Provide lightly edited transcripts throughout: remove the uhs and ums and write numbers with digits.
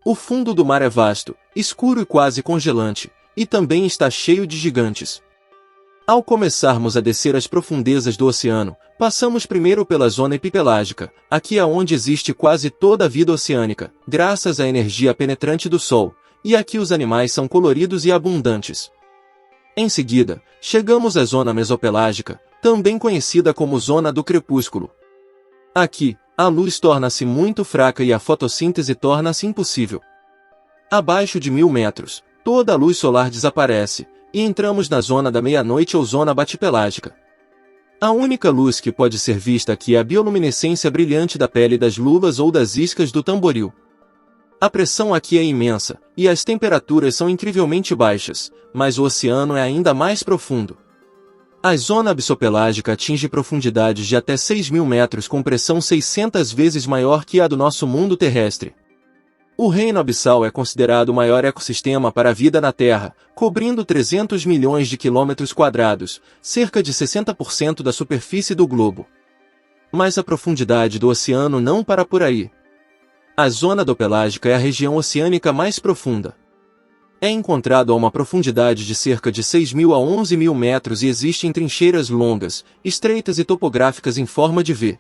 O fundo do mar é vasto, escuro e quase congelante, e também está cheio de gigantes. Ao começarmos a descer as profundezas do oceano, passamos primeiro pela zona epipelágica, aqui é onde existe quase toda a vida oceânica, graças à energia penetrante do Sol, e aqui os animais são coloridos e abundantes. Em seguida, chegamos à zona mesopelágica, também conhecida como zona do crepúsculo. Aqui, a luz torna-se muito fraca e a fotossíntese torna-se impossível. Abaixo de 1000 metros, toda a luz solar desaparece, e entramos na zona da meia-noite ou zona batipelágica. A única luz que pode ser vista aqui é a bioluminescência brilhante da pele das lulas ou das iscas do tamboril. A pressão aqui é imensa, e as temperaturas são incrivelmente baixas, mas o oceano é ainda mais profundo. A zona abissopelágica atinge profundidades de até 6.000 metros com pressão 600 vezes maior que a do nosso mundo terrestre. O reino abissal é considerado o maior ecossistema para a vida na Terra, cobrindo 300 milhões de quilômetros quadrados, cerca de 60% da superfície do globo. Mas a profundidade do oceano não para por aí. A zona dopelágica é a região oceânica mais profunda. É encontrado a uma profundidade de cerca de 6.000 a 11.000 metros e existem trincheiras longas, estreitas e topográficas em forma de V.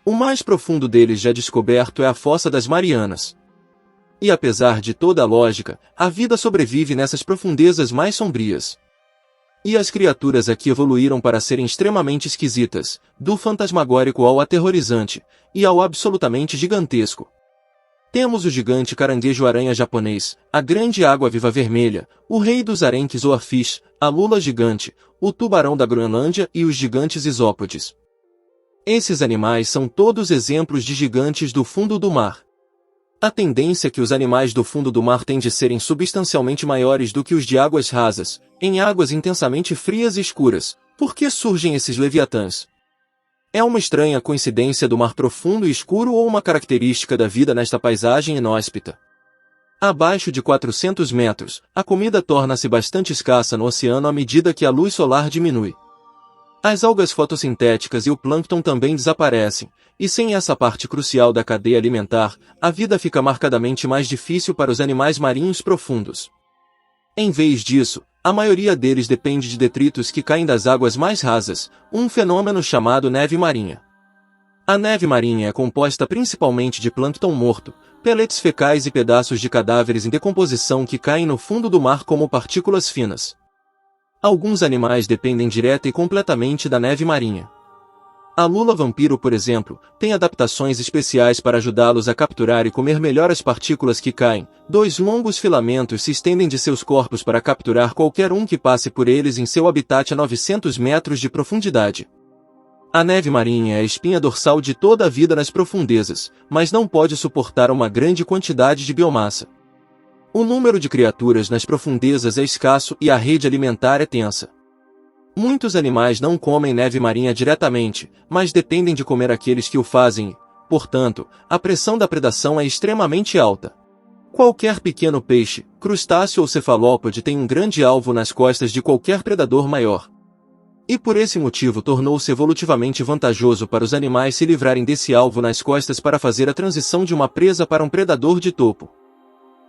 O mais profundo deles já descoberto é a Fossa das Marianas. E apesar de toda a lógica, a vida sobrevive nessas profundezas mais sombrias. E as criaturas aqui evoluíram para serem extremamente esquisitas, do fantasmagórico ao aterrorizante, e ao absolutamente gigantesco. Temos o gigante caranguejo-aranha japonês, a grande água-viva vermelha, o rei dos arenques oarfish, a lula gigante, o tubarão da Groenlândia e os gigantes isópodes. Esses animais são todos exemplos de gigantes do fundo do mar. A tendência é que os animais do fundo do mar têm de serem substancialmente maiores do que os de águas rasas, em águas intensamente frias e escuras. Por que surgem esses leviatãs? É uma estranha coincidência do mar profundo e escuro ou uma característica da vida nesta paisagem inóspita? Abaixo de 400 metros, a comida torna-se bastante escassa no oceano à medida que a luz solar diminui. As algas fotossintéticas e o plâncton também desaparecem, e sem essa parte crucial da cadeia alimentar, a vida fica marcadamente mais difícil para os animais marinhos profundos. Em vez disso, a maioria deles depende de detritos que caem das águas mais rasas, um fenômeno chamado neve marinha. A neve marinha é composta principalmente de plâncton morto, pellets fecais e pedaços de cadáveres em decomposição que caem no fundo do mar como partículas finas. Alguns animais dependem direta e completamente da neve marinha. A lula vampiro, por exemplo, tem adaptações especiais para ajudá-los a capturar e comer melhor as partículas que caem. 2 longos filamentos se estendem de seus corpos para capturar qualquer um que passe por eles em seu habitat a 900 metros de profundidade. A neve marinha é a espinha dorsal de toda a vida nas profundezas, mas não pode suportar uma grande quantidade de biomassa. O número de criaturas nas profundezas é escasso e a rede alimentar é tensa. Muitos animais não comem neve marinha diretamente, mas dependem de comer aqueles que o fazem e, portanto, a pressão da predação é extremamente alta. Qualquer pequeno peixe, crustáceo ou cefalópode tem um grande alvo nas costas de qualquer predador maior. E por esse motivo tornou-se evolutivamente vantajoso para os animais se livrarem desse alvo nas costas para fazer a transição de uma presa para um predador de topo.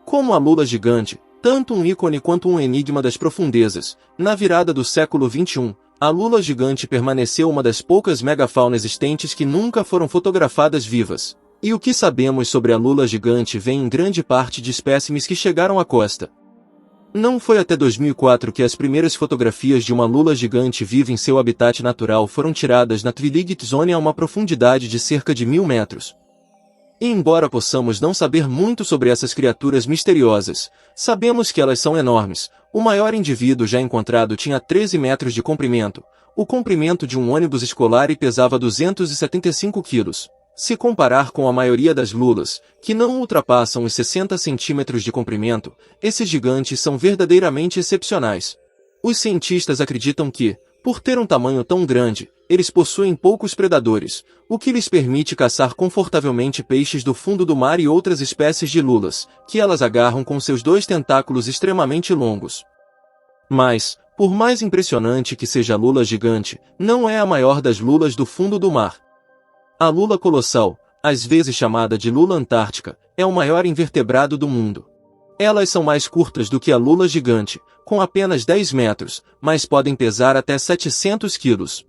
Como a lula gigante, tanto um ícone quanto um enigma das profundezas, na virada do século XXI, a lula gigante permaneceu uma das poucas megafauna existentes que nunca foram fotografadas vivas. E o que sabemos sobre a lula gigante vem em grande parte de espécimes que chegaram à costa. Não foi até 2004 que as primeiras fotografias de uma lula gigante viva em seu habitat natural foram tiradas na Twiligate Zone a uma profundidade de cerca de 1000 metros. E embora possamos não saber muito sobre essas criaturas misteriosas, sabemos que elas são enormes. O maior indivíduo já encontrado tinha 13 metros de comprimento, o comprimento de um ônibus escolar e pesava 275 quilos. Se comparar com a maioria das lulas, que não ultrapassam os 60 centímetros de comprimento, esses gigantes são verdadeiramente excepcionais. Os cientistas acreditam que, por ter um tamanho tão grande, eles possuem poucos predadores, o que lhes permite caçar confortavelmente peixes do fundo do mar e outras espécies de lulas, que elas agarram com seus 2 tentáculos extremamente longos. Mas, por mais impressionante que seja a lula gigante, não é a maior das lulas do fundo do mar. A lula colossal, às vezes chamada de lula antártica, é o maior invertebrado do mundo. Elas são mais curtas do que a lula gigante, com apenas 10 metros, mas podem pesar até 700 quilos.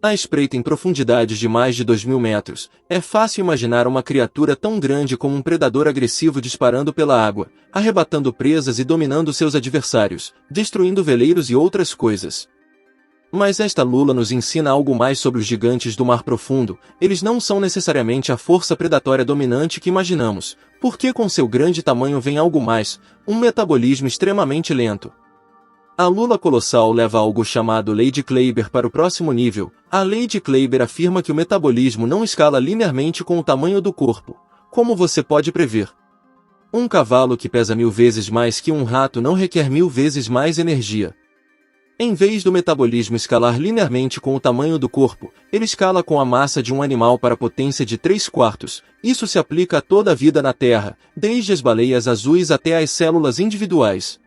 À espreita em profundidades de mais de 2.000 metros, é fácil imaginar uma criatura tão grande como um predador agressivo disparando pela água, arrebatando presas e dominando seus adversários, destruindo veleiros e outras coisas. Mas esta lula nos ensina algo mais sobre os gigantes do mar profundo. Eles não são necessariamente a força predatória dominante que imaginamos, porque com seu grande tamanho vem algo mais, um metabolismo extremamente lento. A lula colossal leva algo chamado lei de Kleiber para o próximo nível. A lei de Kleiber afirma que o metabolismo não escala linearmente com o tamanho do corpo, como você pode prever. Um cavalo que pesa 1000 vezes mais que um rato não requer 1000 vezes mais energia. Em vez do metabolismo escalar linearmente com o tamanho do corpo, ele escala com a massa de um animal para a potência de 3/4. Isso se aplica a toda a vida na Terra, desde as baleias azuis até as células individuais.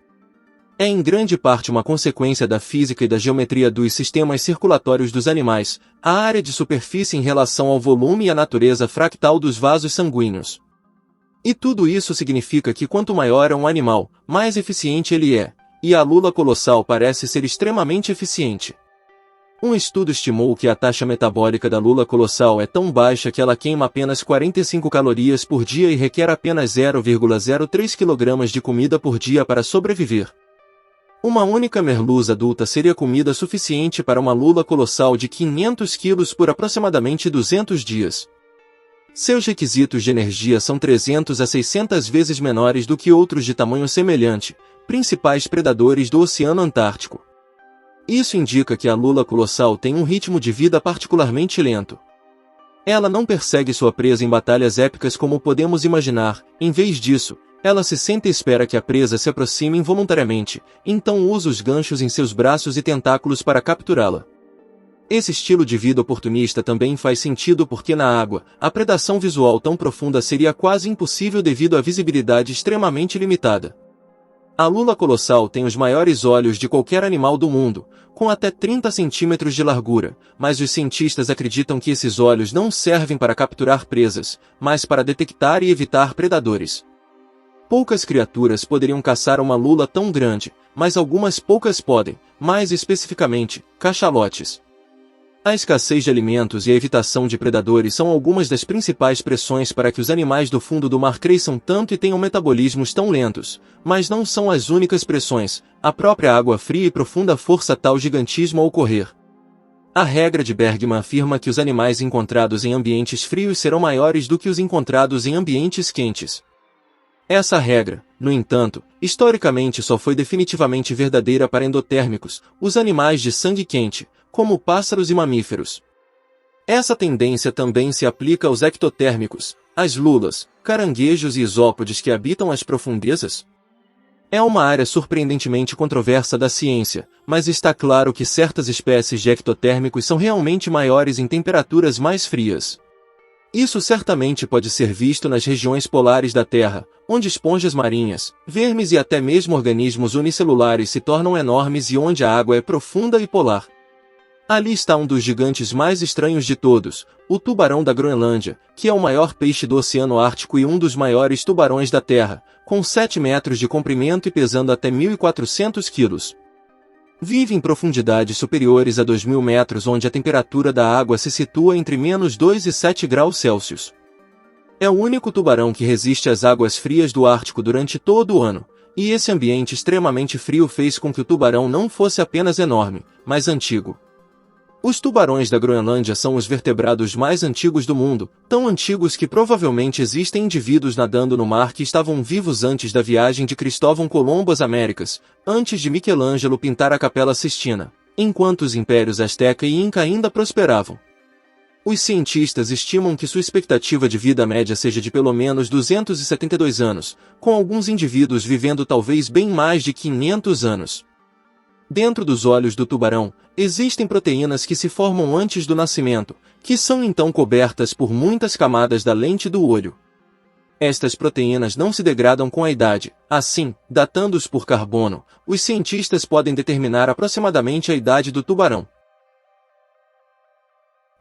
É em grande parte uma consequência da física e da geometria dos sistemas circulatórios dos animais, a área de superfície em relação ao volume e a natureza fractal dos vasos sanguíneos. E tudo isso significa que quanto maior é um animal, mais eficiente ele é, e a lula colossal parece ser extremamente eficiente. Um estudo estimou que a taxa metabólica da lula colossal é tão baixa que ela queima apenas 45 calorias por dia e requer apenas 0,03 kg de comida por dia para sobreviver. Uma única merluza adulta seria comida suficiente para uma lula colossal de 500 quilos por aproximadamente 200 dias. Seus requisitos de energia são 300 a 600 vezes menores do que outros de tamanho semelhante, principais predadores do Oceano Antártico. Isso indica que a lula colossal tem um ritmo de vida particularmente lento. Ela não persegue sua presa em batalhas épicas como podemos imaginar, em vez disso, ela se senta e espera que a presa se aproxime involuntariamente, então usa os ganchos em seus braços e tentáculos para capturá-la. Esse estilo de vida oportunista também faz sentido porque na água, a predação visual tão profunda seria quase impossível devido à visibilidade extremamente limitada. A lula colossal tem os maiores olhos de qualquer animal do mundo, com até 30 centímetros de largura, mas os cientistas acreditam que esses olhos não servem para capturar presas, mas para detectar e evitar predadores. Poucas criaturas poderiam caçar uma lula tão grande, mas algumas poucas podem, mais especificamente, cachalotes. A escassez de alimentos e a evitação de predadores são algumas das principais pressões para que os animais do fundo do mar cresçam tanto e tenham metabolismos tão lentos, mas não são as únicas pressões. A própria água fria e profunda força tal gigantismo a ocorrer. A regra de Bergman afirma que os animais encontrados em ambientes frios serão maiores do que os encontrados em ambientes quentes. Essa regra, no entanto, historicamente só foi definitivamente verdadeira para endotérmicos, os animais de sangue quente, como pássaros e mamíferos. Essa tendência também se aplica aos ectotérmicos, as lulas, caranguejos e isópodes que habitam as profundezas. É uma área surpreendentemente controversa da ciência, mas está claro que certas espécies de ectotérmicos são realmente maiores em temperaturas mais frias. Isso certamente pode ser visto nas regiões polares da Terra, onde esponjas marinhas, vermes e até mesmo organismos unicelulares se tornam enormes e onde a água é profunda e polar. Ali está um dos gigantes mais estranhos de todos, o tubarão da Groenlândia, que é o maior peixe do Oceano Ártico e um dos maiores tubarões da Terra, com 7 metros de comprimento e pesando até 1.400 quilos. Vive em profundidades superiores a 2.000 metros onde a temperatura da água se situa entre -2 e 7 graus Celsius. É o único tubarão que resiste às águas frias do Ártico durante todo o ano, e esse ambiente extremamente frio fez com que o tubarão não fosse apenas enorme, mas antigo. Os tubarões da Groenlândia são os vertebrados mais antigos do mundo, tão antigos que provavelmente existem indivíduos nadando no mar que estavam vivos antes da viagem de Cristóvão Colombo às Américas, antes de Michelangelo pintar a Capela Sistina, enquanto os impérios Azteca e Inca ainda prosperavam. Os cientistas estimam que sua expectativa de vida média seja de pelo menos 272 anos, com alguns indivíduos vivendo talvez bem mais de 500 anos. Dentro dos olhos do tubarão, existem proteínas que se formam antes do nascimento, que são então cobertas por muitas camadas da lente do olho. Estas proteínas não se degradam com a idade, assim, datando-os por carbono, os cientistas podem determinar aproximadamente a idade do tubarão.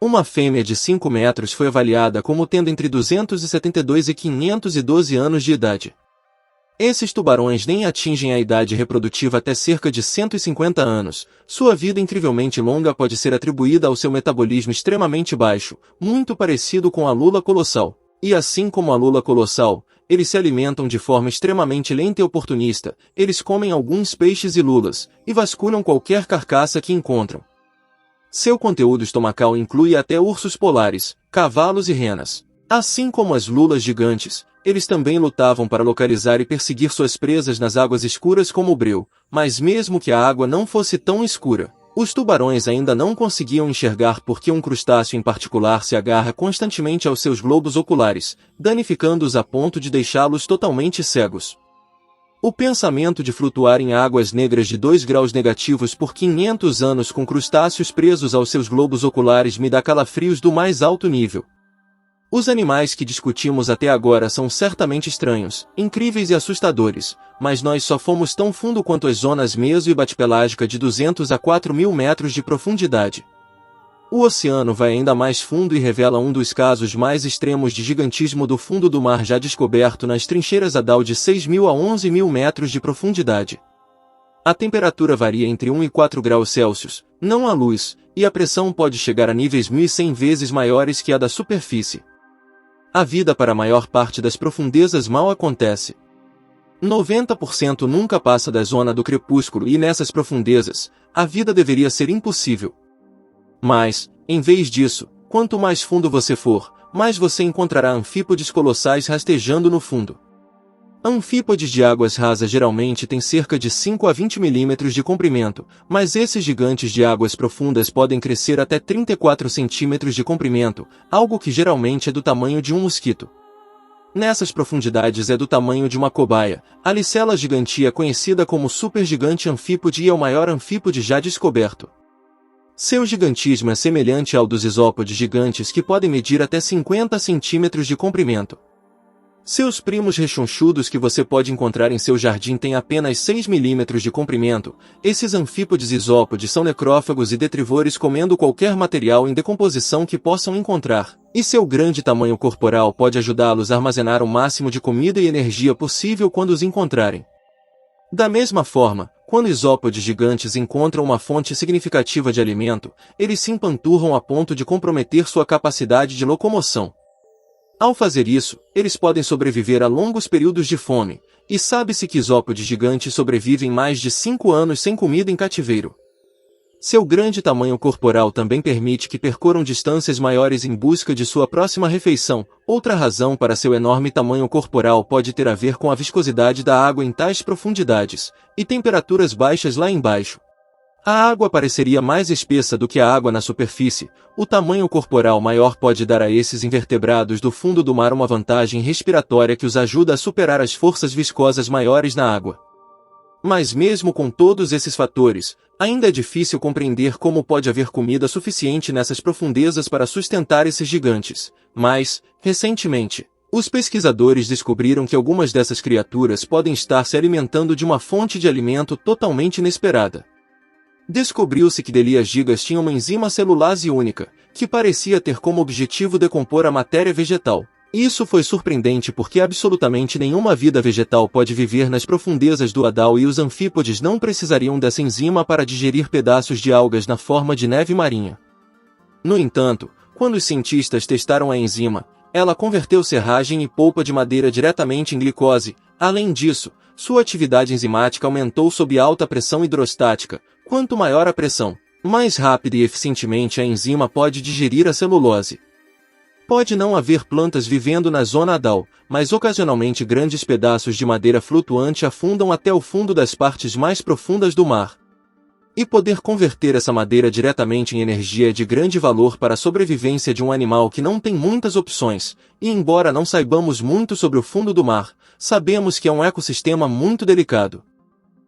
Uma fêmea de 5 metros foi avaliada como tendo entre 272 e 512 anos de idade. Esses tubarões nem atingem a idade reprodutiva até cerca de 150 anos. Sua vida incrivelmente longa pode ser atribuída ao seu metabolismo extremamente baixo, muito parecido com a lula colossal. E assim como a lula colossal, eles se alimentam de forma extremamente lenta e oportunista. Eles comem alguns peixes e lulas, e vasculham qualquer carcaça que encontram. Seu conteúdo estomacal inclui até ursos polares, cavalos e renas. Assim como as lulas gigantes, eles também lutavam para localizar e perseguir suas presas nas águas escuras como o breu, mas mesmo que a água não fosse tão escura, os tubarões ainda não conseguiam enxergar porque um crustáceo em particular se agarra constantemente aos seus globos oculares, danificando-os a ponto de deixá-los totalmente cegos. O pensamento de flutuar em águas negras de 2 graus negativos por 500 anos com crustáceos presos aos seus globos oculares me dá calafrios do mais alto nível. Os animais que discutimos até agora são certamente estranhos, incríveis e assustadores, mas nós só fomos tão fundo quanto as zonas meso- e batipelágica de 200 a 4.000 metros de profundidade. O oceano vai ainda mais fundo e revela um dos casos mais extremos de gigantismo do fundo do mar já descoberto nas trincheiras Adal de 6.000 a 11.000 metros de profundidade. A temperatura varia entre 1 e 4 graus Celsius, não há luz, e a pressão pode chegar a níveis 1.100 vezes maiores que a da superfície. A vida para a maior parte das profundezas mal acontece. 90% nunca passa da zona do crepúsculo e nessas profundezas, a vida deveria ser impossível. Mas, em vez disso, quanto mais fundo você for, mais você encontrará anfípodes colossais rastejando no fundo. Anfípodes de águas rasas geralmente têm cerca de 5 a 20 milímetros de comprimento, mas esses gigantes de águas profundas podem crescer até 34 centímetros de comprimento, algo que geralmente é do tamanho de um mosquito. Nessas profundidades é do tamanho de uma cobaia. A Licella gigantea, conhecida como supergigante anfípode, é o maior anfípode já descoberto. Seu gigantismo é semelhante ao dos isópodes gigantes, que podem medir até 50 centímetros de comprimento. Seus primos rechonchudos que você pode encontrar em seu jardim têm apenas 6 milímetros de comprimento. Esses anfípodes isópodes são necrófagos e detrivores, comendo qualquer material em decomposição que possam encontrar, e seu grande tamanho corporal pode ajudá-los a armazenar o máximo de comida e energia possível quando os encontrarem. Da mesma forma, quando isópodes gigantes encontram uma fonte significativa de alimento, eles se empanturram a ponto de comprometer sua capacidade de locomoção. Ao fazer isso, eles podem sobreviver a longos períodos de fome, e sabe-se que isópodes gigantes sobrevivem mais de 5 anos sem comida em cativeiro. Seu grande tamanho corporal também permite que percorram distâncias maiores em busca de sua próxima refeição. Outra razão para seu enorme tamanho corporal pode ter a ver com a viscosidade da água em tais profundidades, e temperaturas baixas lá embaixo. A água pareceria mais espessa do que a água na superfície. O tamanho corporal maior pode dar a esses invertebrados do fundo do mar uma vantagem respiratória que os ajuda a superar as forças viscosas maiores na água. Mas mesmo com todos esses fatores, ainda é difícil compreender como pode haver comida suficiente nessas profundezas para sustentar esses gigantes. Mas, recentemente, os pesquisadores descobriram que algumas dessas criaturas podem estar se alimentando de uma fonte de alimento totalmente inesperada. Descobriu-se que Delia gigas tinha uma enzima celulase única, que parecia ter como objetivo decompor a matéria vegetal. Isso foi surpreendente porque absolutamente nenhuma vida vegetal pode viver nas profundezas do Adal e os anfípodes não precisariam dessa enzima para digerir pedaços de algas na forma de neve marinha. No entanto, quando os cientistas testaram a enzima, ela converteu serragem e polpa de madeira diretamente em glicose. Além disso, sua atividade enzimática aumentou sob alta pressão hidrostática. Quanto maior a pressão, mais rápida e eficientemente a enzima pode digerir a celulose. Pode não haver plantas vivendo na zona Adal, mas ocasionalmente grandes pedaços de madeira flutuante afundam até o fundo das partes mais profundas do mar. E poder converter essa madeira diretamente em energia é de grande valor para a sobrevivência de um animal que não tem muitas opções, e embora não saibamos muito sobre o fundo do mar, sabemos que é um ecossistema muito delicado.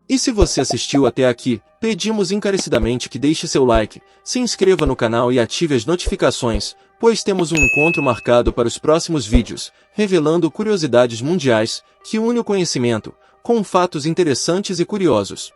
E se você assistiu até aqui, pedimos encarecidamente que deixe seu like, se inscreva no canal e ative as notificações, pois temos um encontro marcado para os próximos vídeos, revelando curiosidades mundiais, que une o conhecimento, com fatos interessantes e curiosos.